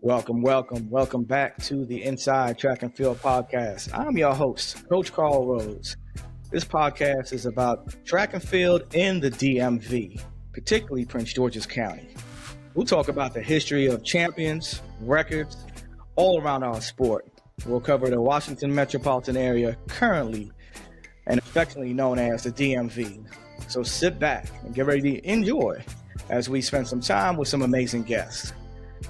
Welcome back to the Inside Track and Field podcast. I'm your host, Coach Carl Rose. This podcast is about track and field in the DMV, particularly Prince George's County. We'll talk about the history of champions, records, all around our sport. We'll cover the Washington metropolitan area, currently and affectionately known as the DMV. So sit back and get ready to enjoy as we spend some time with some amazing guests.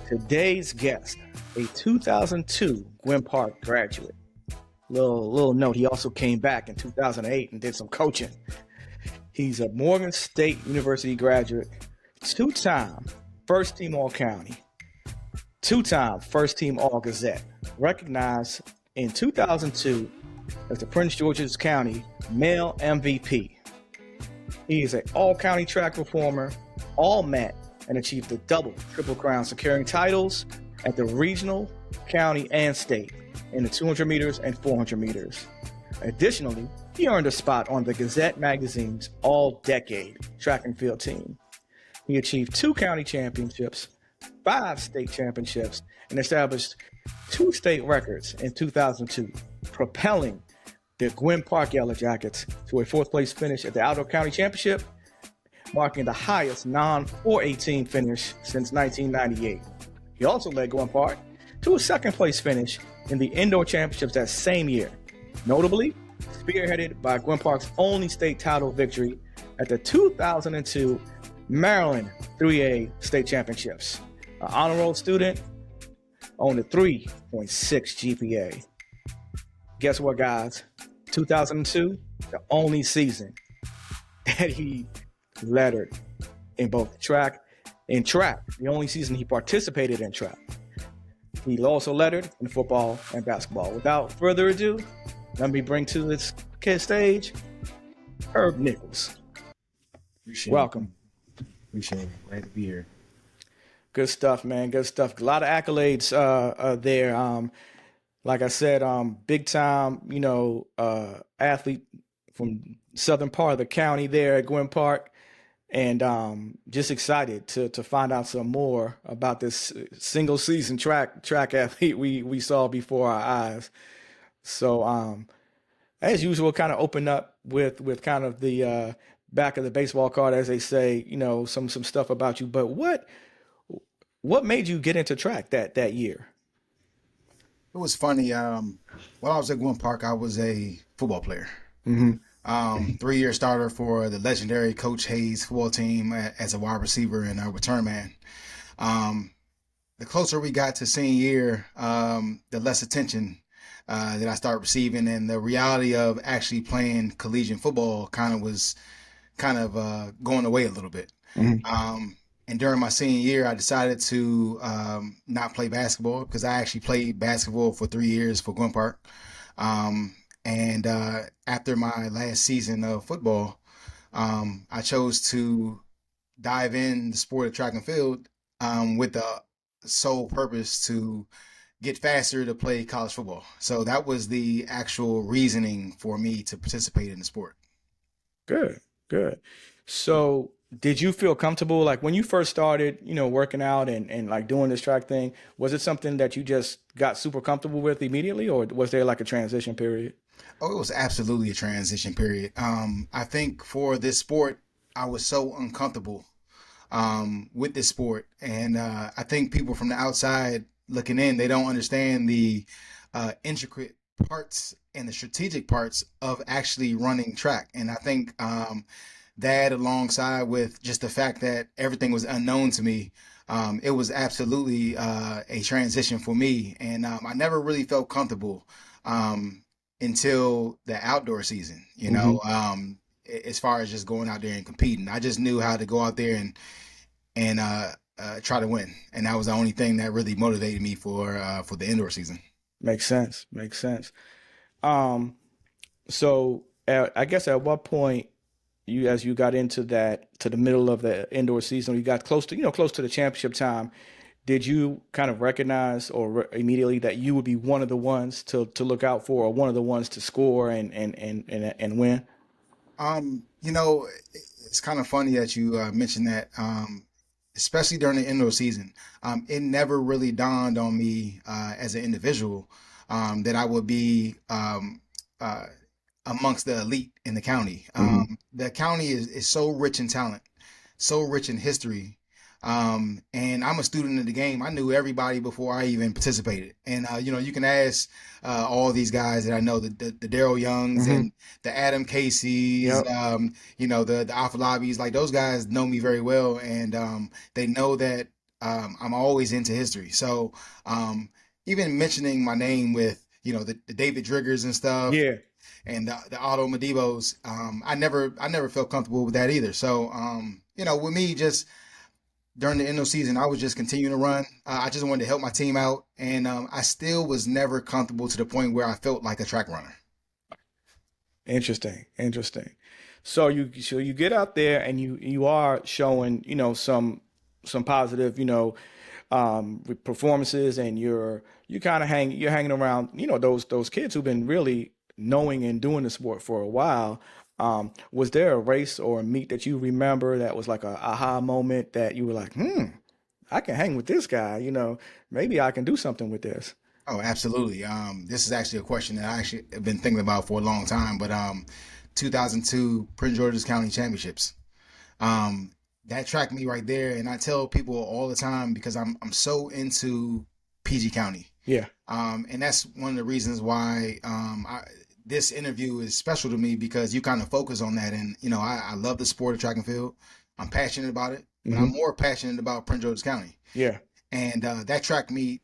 Today's guest, a 2002 Gwynn Park graduate. Little note, he also came back in 2008 and did some coaching. He's a Morgan State University graduate, two-time first team All-County, two-time first team All-Gazette, recognized in 2002 as the Prince George's County Male MVP. He is an All-County track performer, All-Met, and achieved the double Triple Crown, securing titles at the regional, county, and state in the 200 meters and 400 meters. Additionally, he earned a spot on the Gazette magazine's all-decade track and field team. He achieved 2 county championships, 5 state championships, and established 2 state records in 2002, propelling the Gwynn Park Yellow Jackets to a 4th place finish at the Outdoor County Championship, marking the highest non-418 finish since 1998. He also led Gwynn Park to a 2nd place finish in the Indoor Championships that same year, notably spearheaded by Gwynn Park's only state title victory at the 2002 Maryland 3A State Championships. An honor roll student, owned a 3.6 GPA. Guess what, guys? 2002, the only season that he lettered in both track, the only season he participated in track. He also lettered in football and basketball. Without further ado, let me bring to this kid stage, Herb Nicholls. Welcome. Appreciate it. Glad to be here. Good stuff, man. Good stuff. A lot of accolades there. Like I said, big time, athlete from southern part of the county there at Gwynn Park. And just excited to find out some more about this single season track athlete we saw before our eyes. So as usual, kind of open up with kind of the back of the baseball card, as they say, some stuff about you. But what made you get into track that year? It was funny. While I was at Gwynn Park, I was a football player. Mm-hmm. 3-year starter for the legendary Coach Hayes football team as a wide receiver and a return man. The closer we got to senior year, the less attention that I started receiving, and the reality of actually playing collegiate football kind of going away a little bit. Mm-hmm. And during my senior year, I decided to not play basketball because I actually played basketball for 3 years for Gwynn Park. And after my last season of football, I chose to dive in the sport of track and field with the sole purpose to get faster to play college football. So that was the actual reasoning for me to participate in the sport. Good. So did you feel comfortable, like when you first started, working out and like doing this track thing, was it something that you just got super comfortable with immediately, or was there like a transition period? Oh, it was absolutely a transition period. I think for this sport, I was so uncomfortable with this sport. And I think people from the outside looking in, they don't understand the intricate parts and the strategic parts of actually running track. And I think that alongside with just the fact that everything was unknown to me, it was absolutely a transition for me. And I never really felt comfortable until the outdoor season, as far as just going out there and competing. I just knew how to go out there and try to win. And that was the only thing that really motivated me for the indoor season. Makes sense. So I guess at what point as you got into to the middle of the indoor season, you got close to the championship time, did you kind of recognize immediately that you would be one of the ones to look out for, or one of the ones to score and win? It's kind of funny that you mentioned that. especially during the indoor season, it never really dawned on me as an individual that I would be uh, amongst the elite in the county. Hmm. The county is so rich in talent, so rich in history. And I'm a student of the game. I knew everybody before I even participated. And you can ask all these guys that I know, the Daryl Youngs Hmm. and the Adam Caseys, Yep. the Alpha Lobbies. Like those guys know me very well, and they know that I'm always into history. So um, even mentioning my name with the David Driggers and stuff, Yeah. and the Otto Medivos, I never felt comfortable with that either. So with me, just during the end of the season, I was just continuing to run. I just wanted to help my team out, and I still was never comfortable to the point where I felt like a track runner. Interesting. Interesting. So you get out there and you are showing, some positive, performances, and you kind of you're hanging around, those kids who've been really knowing and doing the sport for a while. Was there a race or a meet that you remember that was like a aha moment that you were like, I can hang with this guy, maybe I can do something with this. Oh, absolutely. This is actually a question that I actually have been thinking about for a long time. But 2002 Prince George's County Championships. Um, that tracked me right there, and I tell people all the time because I'm so into PG County. Yeah. And that's one of the reasons why this interview is special to me because you kind of focus on that. And, I love the sport of track and field. I'm passionate about it, but I'm Hmm. more passionate about Prince George's County. Yeah. And that track meet,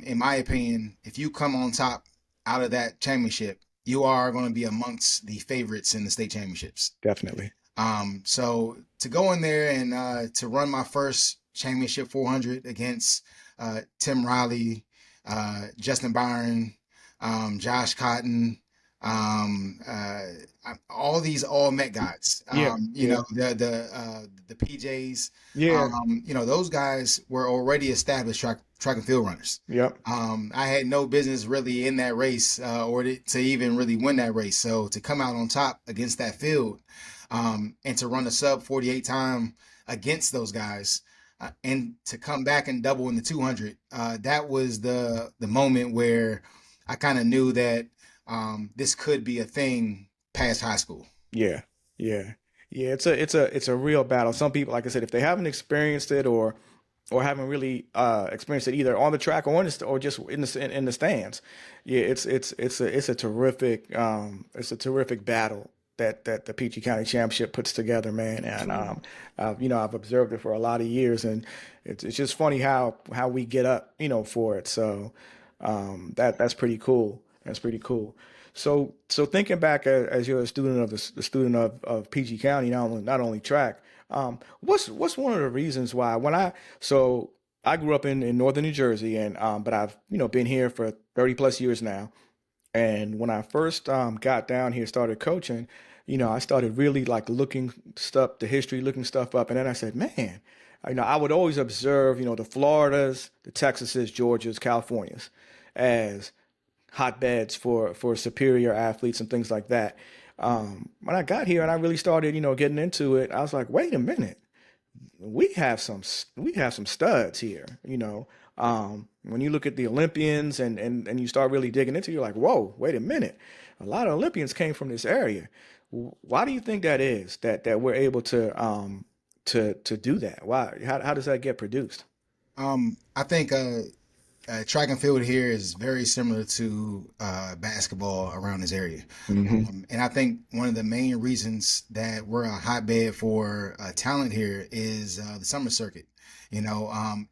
in my opinion, if you come on top out of that championship, you are going to be amongst the favorites in the state championships. Definitely. So to go in there and to run my first championship 400 against Tim Riley, Justin Byron, Josh Cotton, all these all Met guys. Yeah. Yeah. The PJs. Yeah. Those guys were already established track and field runners. Yep. I had no business really in that race or to even really win that race. So to come out on top against that field and to run a sub 48 time against those guys and to come back and double in the 200, that was the moment where I kind of knew that this could be a thing past high school. Yeah, yeah, yeah. It's a real battle. Some people, like I said, if they haven't experienced it or haven't really experienced it either on the track or or just in the stands, yeah, it's a terrific battle that the Peachey County Championship puts together, man. And I've observed it for a lot of years, and it's just funny how we get up, for it. So that's pretty cool. That's pretty cool. So thinking back as you're a student of the student of PG County, not only track, what's one of the reasons why so I grew up in northern New Jersey, and but I've been here for 30 plus years now. And when I first got down here, started coaching, I started really like looking stuff, the history, looking stuff up, and then I said, man, I would always observe, the Floridas, the Texases, Georgias, Californias as hotbeds for superior athletes and things like that. When I got here and I really started, getting into it, I was like, wait a minute, we have some studs here. When you look at the Olympians and you start really digging into it, you're like, whoa, wait a minute, a lot of Olympians came from this area. Why do you think that is that we're able to do that? Why? How does that get produced? I think track and field here is very similar to basketball around this area. Hmm. And I think one of the main reasons that we're a hotbed for talent here is the summer circuit.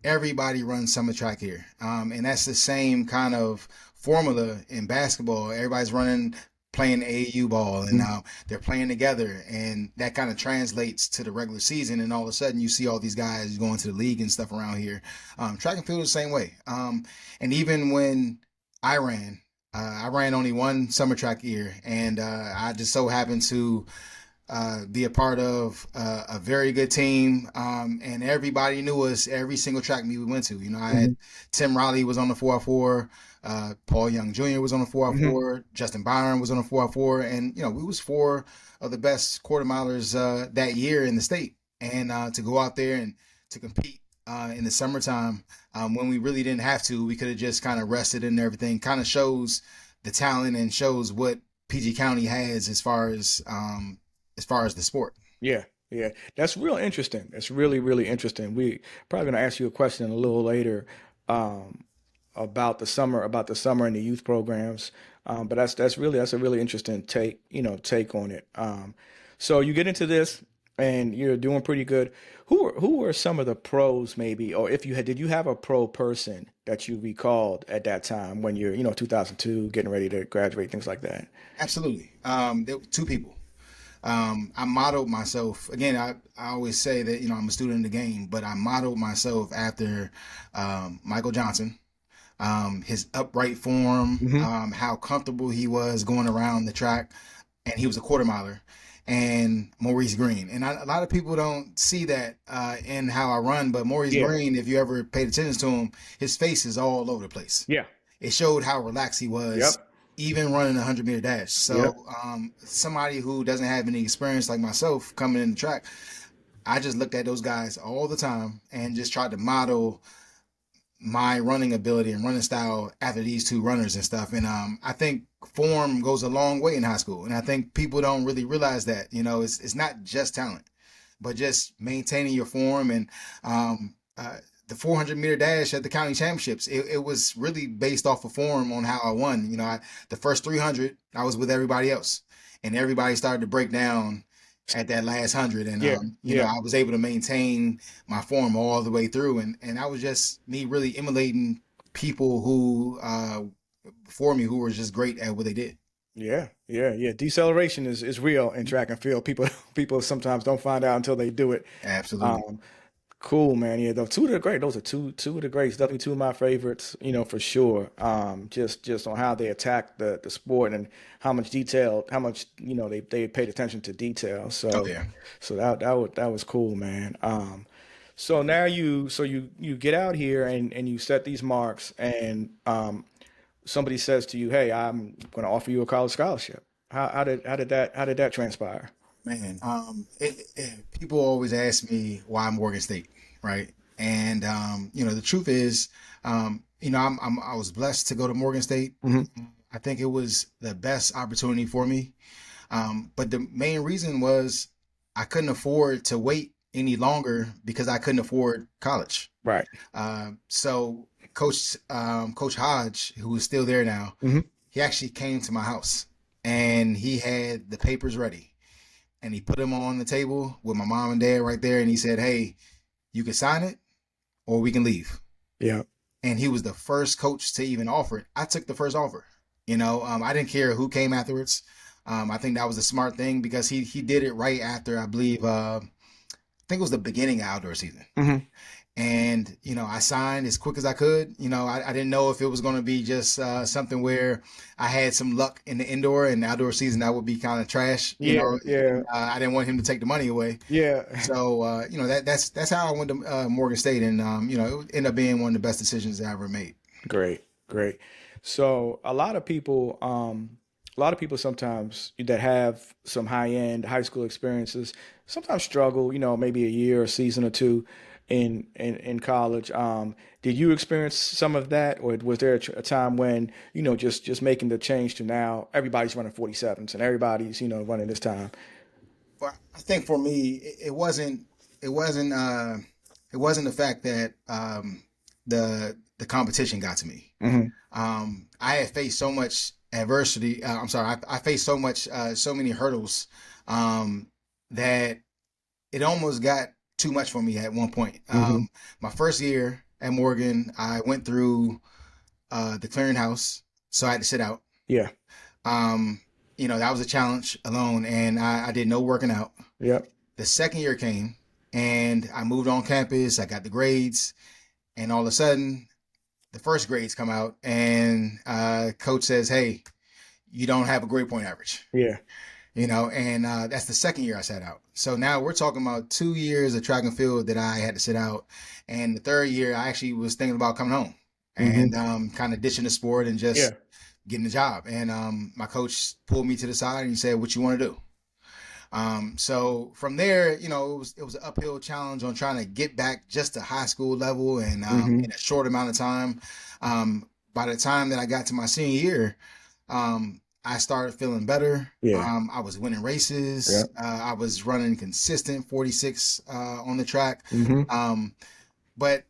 Everybody runs summer track here. And that's the same kind of formula in basketball. Everybody's running, playing AAU ball, and now they're playing together. And that kind of translates to the regular season. And all of a sudden, you see all these guys going to the league and stuff around here. Track and field is the same way. And even when I ran only one summer track year, and I just so happened to be a part of a very good team, and everybody knew us every single track meet we went to. I had Tim Riley was on the 4x4, Paul Young Jr. was on the Hmm. 4x4, Justin Byron was on the 4x4, and we was four of the best quarter milers that year in the state. And to go out there and to compete in the summertime when we really didn't have to. We could have just kind of rested and everything. Kind of shows the talent and shows what PG County has as far as the sport. Yeah, yeah, that's real interesting. That's really, really interesting. We probably gonna ask you a question a little later um, about the summer and the youth programs. But that's a really interesting take on it. So you get into this and you're doing pretty good. Who were some of the pros maybe, or if you had, did you have a pro person that you recalled at that time when you're 2002 getting ready to graduate, things like that? Absolutely. There were two people. I modeled myself again. I always say that I'm a student of the game, but I modeled myself after Michael Johnson, his upright form, Hmm. how comfortable he was going around the track, and he was a quarter miler. And Maurice Green, and a lot of people don't see that in how I run, but Maurice Yeah, Green, if you ever paid attention to him, his face is all over the place. yeah, It showed how relaxed he yep, was, even running a 100-meter dash. yep. So somebody who doesn't have any experience like myself coming in the track, I just looked at those guys all the time and just tried to model my running ability and running style after these two runners and stuff. And I think form goes a long way in high school, and I think people don't really realize that. It's not just talent, but just maintaining your form. And the 400-meter dash at the county championships, it was really based off of form on how I won. The first 300, I was with everybody else, and everybody started to break down at that last 100. And Yeah, yeah, I was able to maintain my form all the way through, and that was just me really emulating people who before me who were just great at what they did. yeah, yeah, yeah. Deceleration is real in track and field. People sometimes don't find out until they do it. Absolutely. Um, Cool, man. Yeah, those two of the great. Those are two of the greats. Definitely two of my favorites. For sure. Just on how they attack the sport and how much they paid attention to detail. Oh So yeah. so that was cool, man. So now you get out here and you set these marks and somebody says to you, "Hey, I'm going to offer you a college scholarship." How did that transpire? Man, people always ask me why Morgan State, right? And the truth is, I was blessed to go to Morgan State. Hmm. I think it was the best opportunity for me. But the main reason was I couldn't afford to wait any longer because I couldn't afford college. Right. So Coach Hodge, who is still there now, Hmm. he actually came to my house and he had the papers ready and he put them on the table with my mom and dad right there. And he said, "Hey, you can sign it or we can leave." Yeah. And he was the first coach to even offer it. I took the first offer. I didn't care who came afterwards. I think that was a smart thing because he did it right after, I believe, I think it was the beginning of outdoor season. Hmm. And I signed as quick as I could. I didn't know if it was going to be just something where I had some luck in the indoor and outdoor season that would be kind of trash. Yeah. Yeah. I didn't want him to take the money away. Yeah. So that's how I went to Morgan State, and it ended up being one of the best decisions I ever made. Great, great. So a lot of people sometimes that have some high-end high school experiences sometimes struggle, maybe a year, a season or two in college. Did you experience some of that, or was there a time when, just making the change to now everybody's running 47s and everybody's, running this time? Well, I think for me, it wasn't it wasn't the fact that the competition got to me. Hmm. I had faced so much adversity. I'm sorry, I faced so many hurdles that it almost got too much for me at one point. Hmm. My first year at Morgan, I went through the clearinghouse, so I had to sit out. Yeah. Um, that was a challenge alone, and I did no working out. Yep. The second year came, and I moved on campus. I got the grades, and all of a sudden, the first grades come out, and coach says, "Hey, you don't have a grade point average." Yeah. And that's the second year I sat out. So now we're talking about 2 years of track and field that I had to sit out, and the third year I actually was thinking about coming home Hmm. and kind of ditching the sport and Yeah. just getting a job. And my coach pulled me to the side and he said, "What you want to do?" So from there, it was an uphill challenge on trying to get back just to high school level and Mm-hmm. in a short amount of time. By the time that I got to my senior year, I started feeling better. Yeah. I was winning Yeah. races. I was running consistent 46 on the track. Mm-hmm. Um, but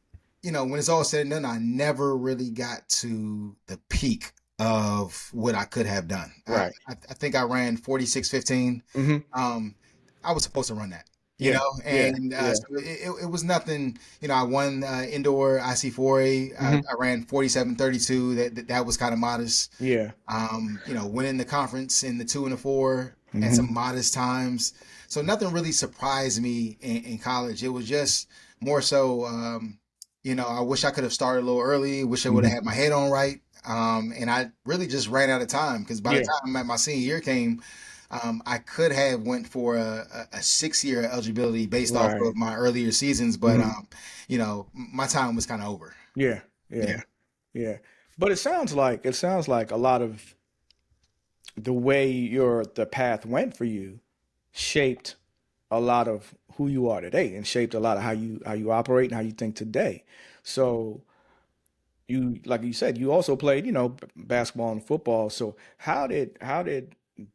when it's all said and done, I never really got to the peak of what I could have done. Right. I think I ran 46:15. Mm-hmm. Um, I was supposed to run that, Yeah. Yeah. and Yeah. so it was nothing. I won indoor IC4A. Mm-hmm. I ran 47:32. That was kind of modest. Yeah. Winning the conference in the 2 and the 4 at Mm-hmm. some modest times. So nothing really surprised me in college. It was just more so, I wish I could have started a little early. Wish I would have Mm-hmm. had my head on right. And I really just ran out of time because by the Yeah. time my senior year came, I could have went for a 6-year eligibility based off Right. of my earlier seasons, but Mm-hmm. my time was kind of over. Yeah. Yeah. Yeah. Yeah. But it sounds like a lot of the way the path went for you shaped a lot of who you are today and shaped a lot of how you operate and how you think today. So you, like you said, you also played, basketball and football. So how did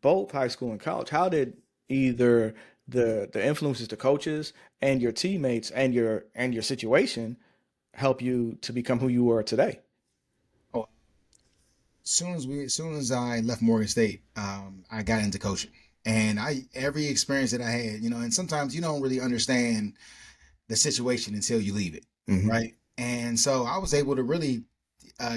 both high school and college, how did either the influences, the coaches and your teammates and your situation help you to become who you were today? Oh, as soon as I left Morgan State, I got into coaching, and every experience that I had, and sometimes you don't really understand the situation until you leave it, Hmm. right? And so I was able to really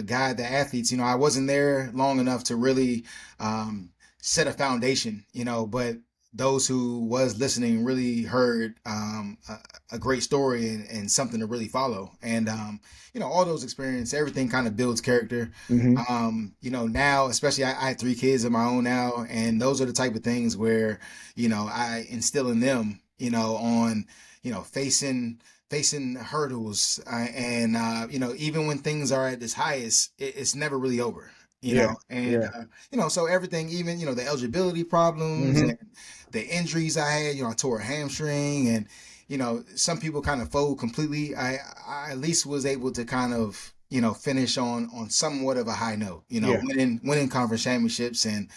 guide the athletes. I wasn't there long enough to really um, set a foundation, but those who was listening really heard a great story and something to really follow. And all those experiences, everything kind of builds character. Hmm. Now, especially I had 3 kids of my own now, and those are the type of things where, I instill in them, on, facing hurdles, and even when things are at its highest, it's never really over. Yeah. And Yeah. so everything, even the eligibility problems Hmm. and the injuries I had, I tore a hamstring, and some people kind of fold completely. I at least was able to kind of finish on somewhat of a high note. Yeah. Winning conference championships and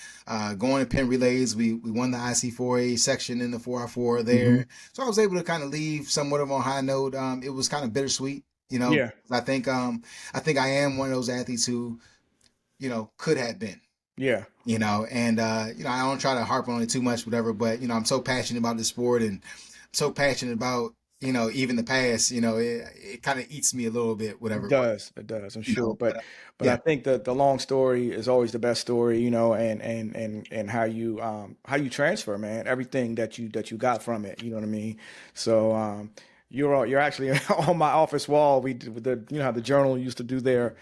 going to pin relays. We won the IC4A section in the 4x4 Hmm. there, so I was able to kind of leave somewhat of a high note. It was kind of bittersweet. Yeah. I think I am one of those athletes who could have been. Yeah. And I don't try to harp on it too much, whatever. But I'm so passionate about the sport, and so passionate about even the past. It kind of eats me a little bit, It whatever. But does. It does. I'm sure. but But I yeah, think that the long story is always the best story, and how you transfer, man, everything that you got from it. You know what I mean? So you're actually on my office wall. How the Journal used to do their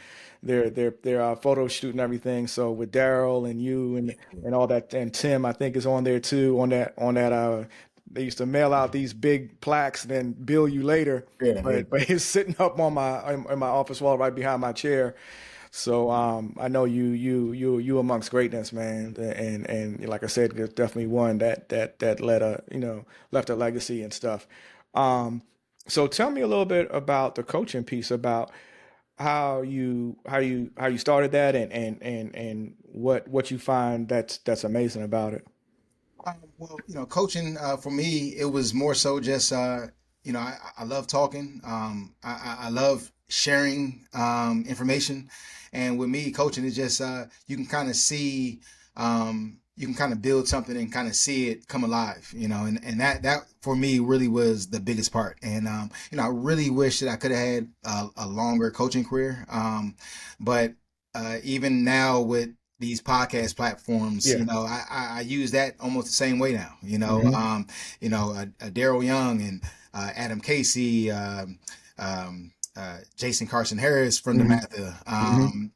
photo shoot and everything. So with Daryl and you and all that, and Tim, I think is on there too. On that. They used to mail out these big plaques, then bill you later. yeah, yeah. But it's sitting up in my office wall right behind my chair. So I know you amongst greatness, man. And like I said, there's definitely one that left a legacy and stuff. Um, so tell me a little bit about the coaching piece, about how you started that, and what you find that's amazing about it. Well, coaching for me, it was more so just I love talking. I love sharing information, and with me, coaching is just you can kind of see, you can kind of build something and kind of see it come alive. And that for me really was the biggest part. And I really wish that I could have had a longer coaching career. But even now with these podcast platforms, Yeah. I use that almost the same way now. Hmm. Daryl Young and Adam Casey, Jason Carson Harris from Hmm. DeMatha, Hmm.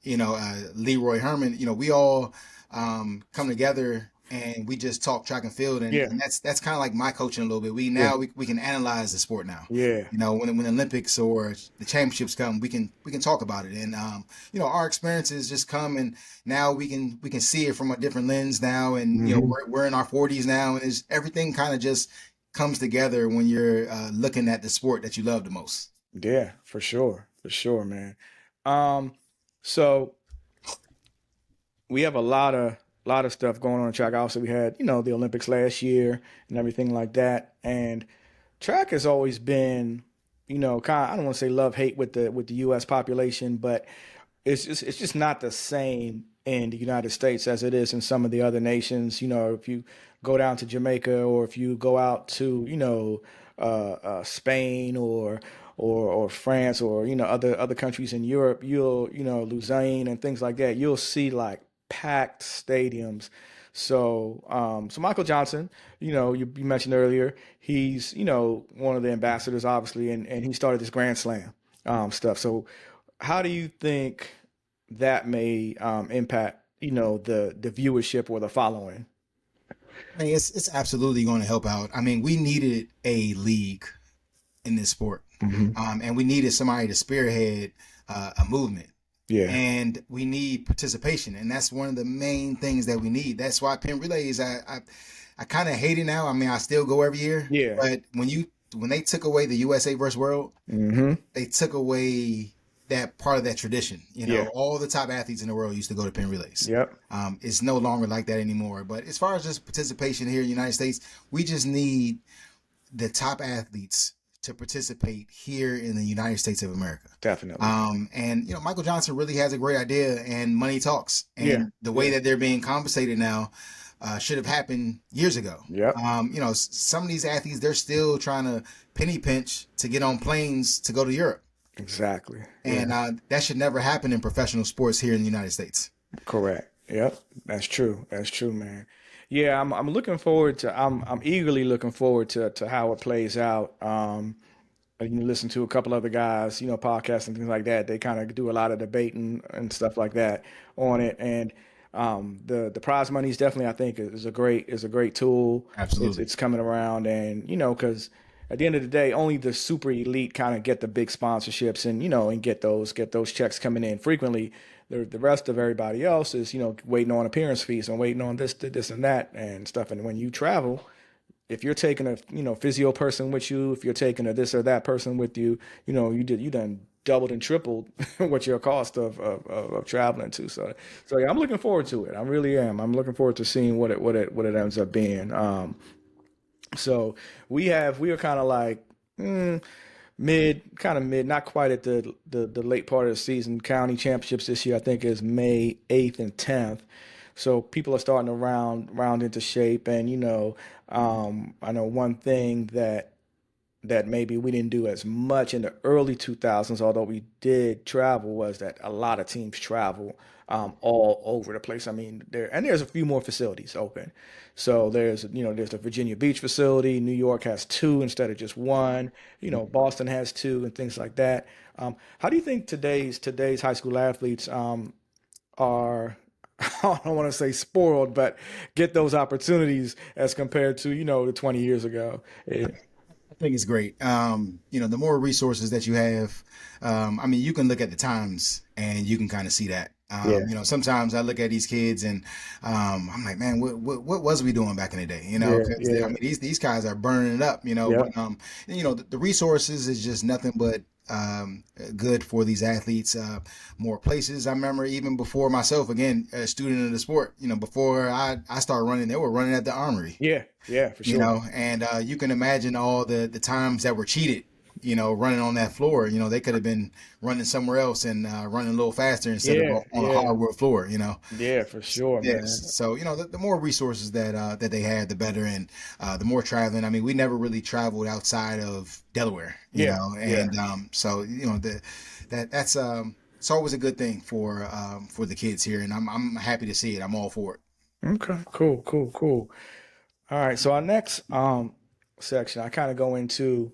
Leroy Herman. We all come together and we just talk track and field, Yeah. and that's kind of like my coaching a little bit. Yeah. We can analyze the sport now. Yeah. When the Olympics or the championships come, we can talk about it, and our experiences just come, and now we can see it from a different lens now, and we're in our 40s now, and everything kind of just comes together when you're looking at the sport that you love the most. Yeah, for sure. For sure, man. So we have a lot of stuff going on in track. Obviously, we had, the Olympics last year and everything like that. And track has always been, kind of, I don't want to say love hate with the US population, but it's just not the same in the United States as it is in some of the other nations. If you go down to Jamaica, or if you go out to Spain, or France, or other countries in Europe, you'll Lausanne and things like that. You'll see like packed stadiums. So Michael Johnson, you mentioned earlier, he's one of the ambassadors, obviously, and he started this Grand Slam stuff. So how do you think that may impact the viewership or the following? I mean, it's absolutely going to help out. I mean, we needed a league in this sport, and we needed somebody to spearhead a movement. Yeah. And we need participation, and that's one of the main things that we need. That's why Penn Relays, I kind of hate it now. I mean, I still go every year, Yeah. but when they took away the USA versus World, they took away that part of that tradition. Yeah. All the top athletes in the world used to go to Penn Relays. Yep. It's no longer like that anymore. But as far as just participation here in the United States, we just need the top athletes to participate here in the United States of America. Definitely. And Michael Johnson really has a great idea, and money talks. And the way that they're being compensated now should have happened years ago. Yep. Some of these athletes, they're still trying to penny pinch to get on planes to go to Europe. Exactly. And that should never happen in professional sports here in the United States. Correct. Yep. That's true. That's true, man. Yeah, I'm looking forward to I'm eagerly looking forward to how it plays out. You listen to a couple other guys, podcasts and things like that. They kind of do a lot of debating and stuff like that on it. And the prize money is definitely, I think, is a great tool. Absolutely. It's coming around, and because at the end of the day, only the super elite kind of get the big sponsorships, and get those checks coming in frequently. The rest of everybody else is waiting on appearance fees and waiting on this and that and stuff. And when you travel, if you're taking a physio person with you, if you're taking a this or that person with you, you done doubled and tripled what your cost of traveling to. So yeah, I'm looking forward to it. I really am. I'm looking forward to seeing what it ends up being. So we are kind of like mid, not quite at the late part of the season. County championships this year, I think, is May 8th and 10th. So people are starting to round into shape, and I know one thing that maybe we didn't do as much in the early 2000s, although we did travel, was that a lot of teams travel all over the place. I mean, there's a few more facilities open. So there's the Virginia Beach facility. New York has two instead of just one. Boston has two, and things like that. How do you think today's high school athletes are, I don't want to say spoiled, but get those opportunities as compared to the 20 years ago? I think it's great. The more resources that you have, I mean, you can look at the times and you can kind of see that. Yeah. Sometimes I look at these kids and I'm like, man, what was we doing back in the day? Yeah. 'Cause Yeah. I mean, these guys are burning it up. Yep. But the resources is just nothing but good for these athletes. More places. I remember even before myself, again, a student of the sport. Before I started running, they were running at the Armory. Yeah. Yeah. For sure. And you can imagine all the times that were cheated, running on that floor. They could have been running somewhere else and running a little faster instead of Yeah. on a Yeah. hardwood floor. Yeah. For sure, man. Yes. So the more resources that they had, the better, and the more traveling. I mean, we never really traveled outside of Delaware. Yeah. Yeah. And so that's it's always a good thing for the kids here, and I'm happy to see it. I'm all for it. Okay. Cool. Cool. Cool. All right. So our next section, I kind of go into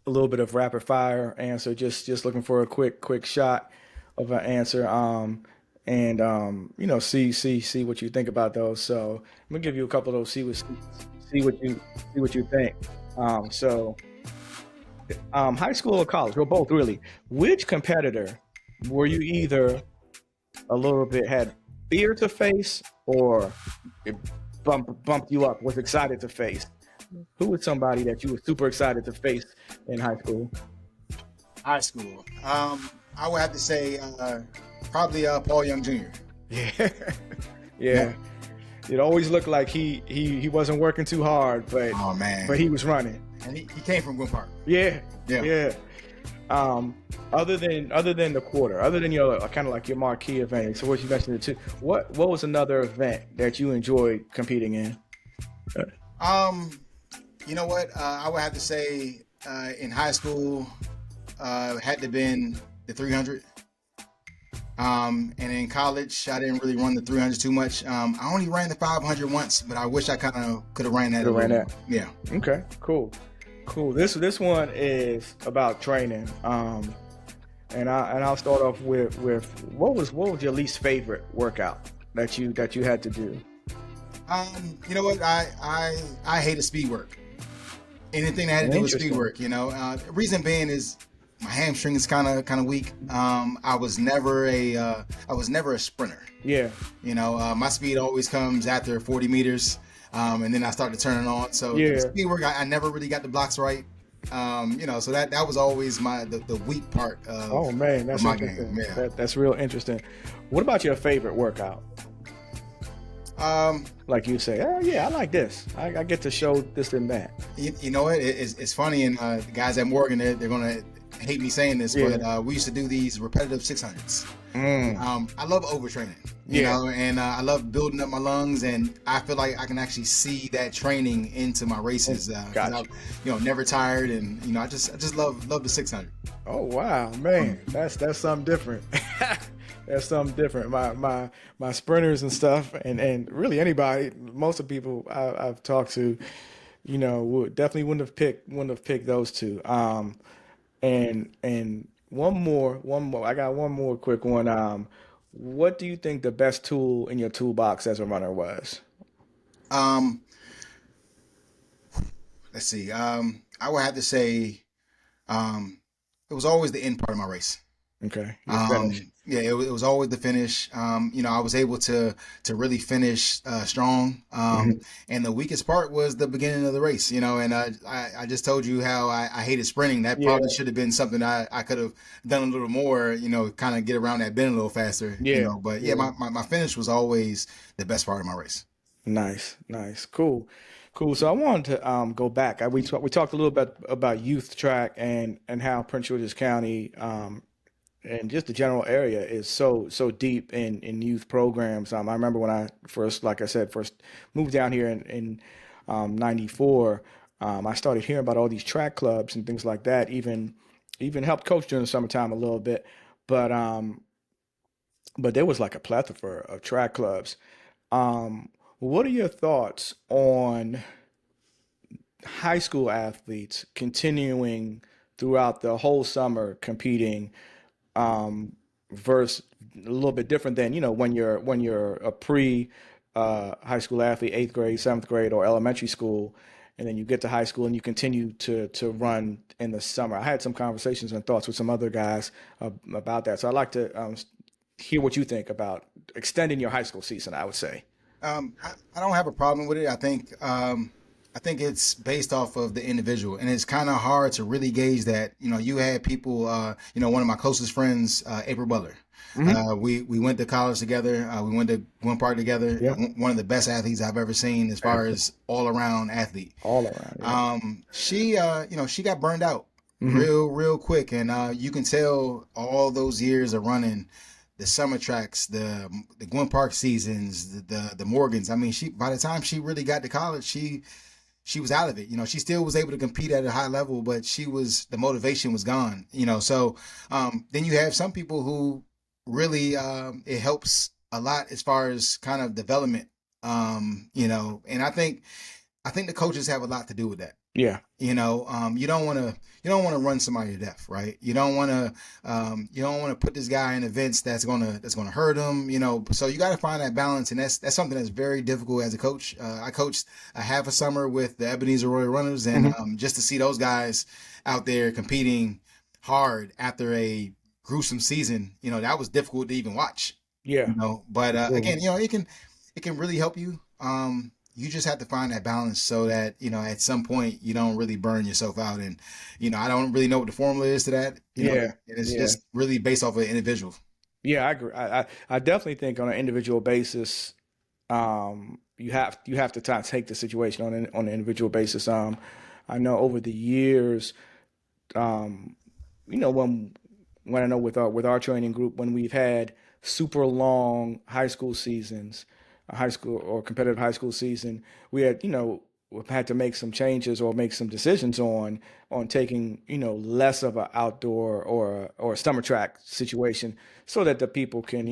a little bit of rapid fire answer, just looking for a quick shot of an answer. and see what you think about those. So I'm gonna give you a couple of those. See what you think. So high school or college, or both really. Which competitor were you either a little bit had fear to face, or it bumped you up, was excited to face? Who was somebody that you were super excited to face in high school? High school. I would have to say probably Paul Young Jr. Yeah, Yeah. yeah. It always looked like he wasn't working too hard, Oh man. but he was running. And he came from Gwynn Park. Yeah, Yeah. yeah. Other than the quarter, other than your kind of like your marquee event, so what you mentioned the two, what was another event that you enjoyed competing in? You know what? I would have to say in high school had to been the 300. And in college, I didn't really run the 300 too much. I only ran the 500 once, but I wish I kind of could have ran that. Yeah. Okay. Cool. This one is about training. And I'll start off with what was your least favorite workout that you had to do? You know what? I hated speed work. Anything that had to do with speed work. The reason being is my hamstring is kind of weak. I was never a sprinter. Yeah. My speed always comes after 40 meters, and then I start to turn it on. So Yeah. speed work, I never really got the blocks right. So that was always the weak part of, oh man, that's my interesting. game. Yeah. That's real interesting. What about your favorite workout? Like you say, oh yeah, I like this. I get to show this and that. You know what? It's funny, and the guys at Morgan, they're gonna hate me saying this, Yeah. but we used to do these repetitive 600s. I love overtraining, Yeah. and I love building up my lungs, and I feel like I can actually see that training into my races. Gotcha. I'm, never tired, and I just love the 600. Oh wow, man, that's something different. That's something different. My sprinters and stuff, and really anybody, most of the people I've talked to, definitely wouldn't have picked those two. And one more. I got one more quick one. What do you think the best tool in your toolbox as a runner was? Um, let's see. I would have to say, it was always the end part of my race. Okay, your finish. Yeah, it was always the finish. I was able to really finish strong. And the weakest part was the beginning of the race. And I just told you how I hated sprinting. That probably should have been something I could have done a little more. Kind of get around that bend a little faster. Yeah. But yeah, my finish was always the best part of my race. Nice, cool. So I wanted to go back. We talked a little bit about youth track and how Prince George's County and just the general area is so deep in youth programs. I remember when I first, like I said, first moved down here in '94. I started hearing about all these track clubs and things like that. Even helped coach during the summertime a little bit, but there was like a plethora of track clubs. What are your thoughts on high school athletes continuing throughout the whole summer competing? Versus a little bit different than when you're a pre high school athlete, 8th grade, 7th grade, or elementary school, and then you get to high school and you continue to run in the summer. I had some conversations and thoughts with some other guys about that, so I'd like to hear what you think about extending your high school season. I would say. I don't have a problem with it. I think it's based off of the individual, and it's kind of hard to really gauge that. You had people, one of my closest friends, April Butler. We went to college together. We went to Gwynn Park together. Yeah. One of the best athletes I've ever seen as far as all around athlete. All around. Yeah. She got burned out real quick, and you can tell all those years of running. The summer tracks, the Gwynn Park seasons, the Morgans. I mean, by the time she really got to college, she was out of it. She still was able to compete at a high level, but the motivation was gone. So then you have some people who really it helps a lot as far as kind of development. And I think the coaches have a lot to do with that. Yeah. You don't want to run somebody to death, right? You don't want to put this guy in events that's gonna hurt him. So you got to find that balance, and that's something that's very difficult as a coach. I coached a half a summer with the Ebenezer Royal Runners, and Hmm. just to see those guys out there competing hard after a gruesome season, that was difficult to even watch. Yeah. But Absolutely. again, it can really help you. You just have to find that balance so that at some point you don't really burn yourself out. And I don't really know what the formula is to that. Yeah. And it's Yeah. just really based off of an individual. Yeah, I agree. I definitely think on an individual basis, you have to take the situation on an individual basis. I know over the years, um, when I know with our training group, when we've had super long high school seasons, a high school or competitive high school season, we had we've had to make some changes or make some decisions on taking less of an outdoor or a summer track situation so that the people can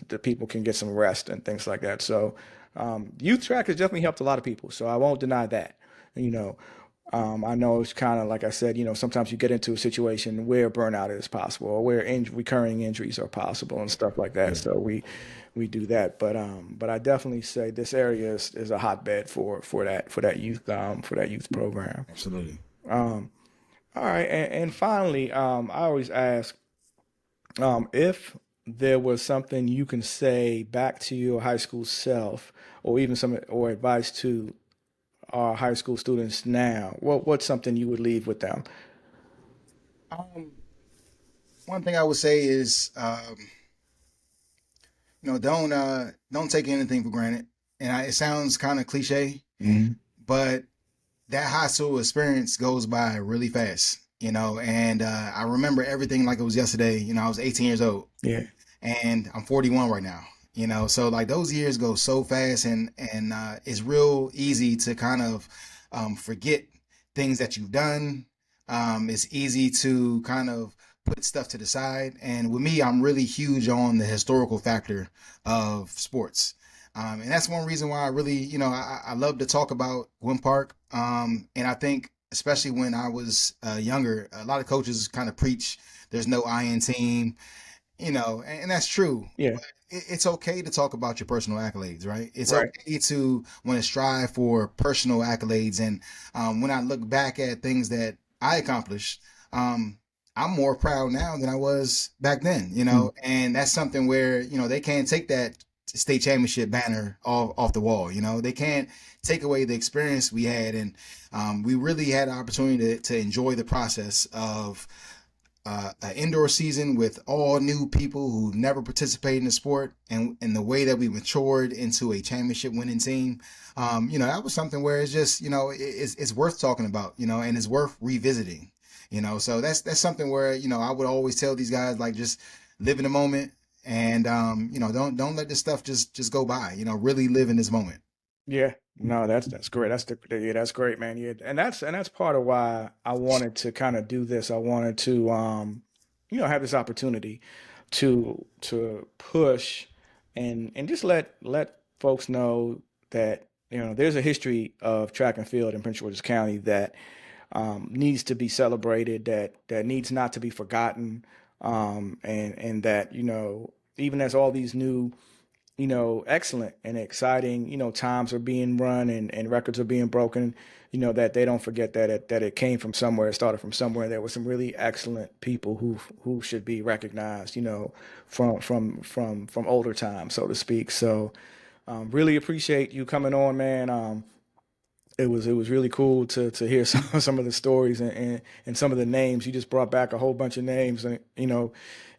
the people can get some rest and things like that. So youth track has definitely helped a lot of people. So I won't deny that. You know, I know it's kind of like I said, sometimes you get into a situation where burnout is possible or where recurring injuries are possible and stuff like that. Yeah, So we do that, but I definitely say this area is a hotbed for that youth program. absolutely. All right, and finally, I always ask if there was something you can say back to your high school self, or even some or advice to our high school students now. What's something you would leave with them? Um, One thing I would say is, don't take anything for granted. And it sounds kind of cliche, Hmm. but that high school experience goes by really fast. And I remember everything like it was yesterday. I was 18 years old, Yeah. and I'm 41 right now. So like those years go so fast, and it's real easy to kind of forget things that you've done. It's easy to kind of put stuff to the side. And with me, I'm really huge on the historical factor of sports. And that's one reason why I really, I love to talk about Gwynn Park. And I think, especially when I was younger, a lot of coaches kind of preach there's no iron team, and that's true. Yeah. But it's okay to talk about your personal accolades, right? It's Right. okay to want to strive for personal accolades. And when I look back at things that I accomplished, um, I'm more proud now than I was back then, Mm. and that's something where, they can't take that state championship banner off the wall. They can't take away the experience we had. And we really had an opportunity to enjoy the process of an indoor season with all new people who never participated in the sport, and the way that we matured into a championship winning team. That was something where it's just, it's worth talking about, and it's worth revisiting. So that's something where, I would always tell these guys, like, just live in the moment, and don't let this stuff just go by. Really live in this moment. Yeah. No, that's great. Yeah, that's great, man. Yeah, and that's part of why I wanted to kind of do this. I wanted to have this opportunity to push and just let folks know that there's a history of track and field in Prince George's County that needs to be celebrated, that needs not to be forgotten, and that even as all these new excellent and exciting, times are being run and records are being broken, that they don't forget that it came from somewhere, it started from somewhere. There were some really excellent people who should be recognized, from older times, so to speak. So, really appreciate you coming on, man. It was really cool to hear some of the stories and some of the names. You just brought back a whole bunch of names,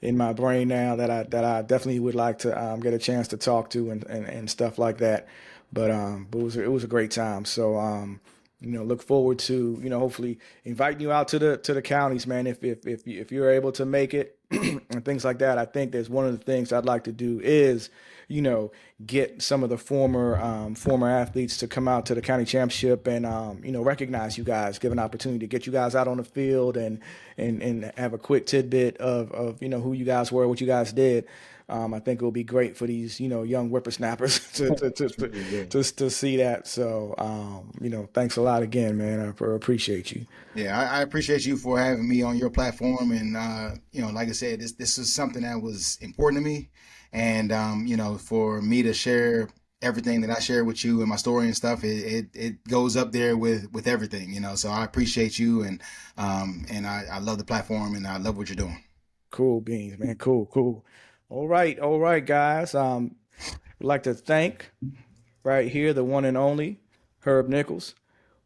in my brain now that I definitely would like to get a chance to talk to and stuff like that. But it was a great time. So look forward to hopefully inviting you out to the counties, man. If you're able to make it, and things like that. I think there's one of the things I'd like to do is, get some of the former athletes to come out to the county championship and recognize you guys, give an opportunity to get you guys out on the field and have a quick tidbit of who you guys were, what you guys did. I think it will be great for these young whippersnappers to see that. So thanks a lot again, man. I appreciate you. Yeah, I appreciate you for having me on your platform, and like I said, this is something that was important to me, and for me to share everything that I share with you and my story and stuff, it goes up there with everything, So I appreciate you, and I love the platform, and I love what you're doing. Cool beans, man. Cool. All right, guys. We'd like to thank right here the one and only Herb Nicholls,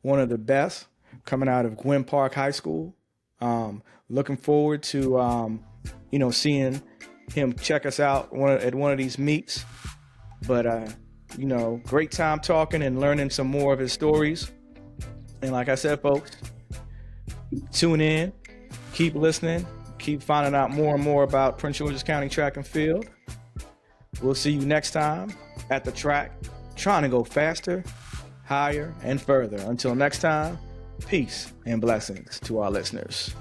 one of the best coming out of Gwynn Park High School. Looking forward to seeing him check us out at one of these meets. But great time talking and learning some more of his stories. And like I said, folks, tune in, keep listening. Keep finding out more and more about Prince George's County Track and Field. We'll see you next time at the track, trying to go faster, higher, and further. Until next time, peace and blessings to our listeners.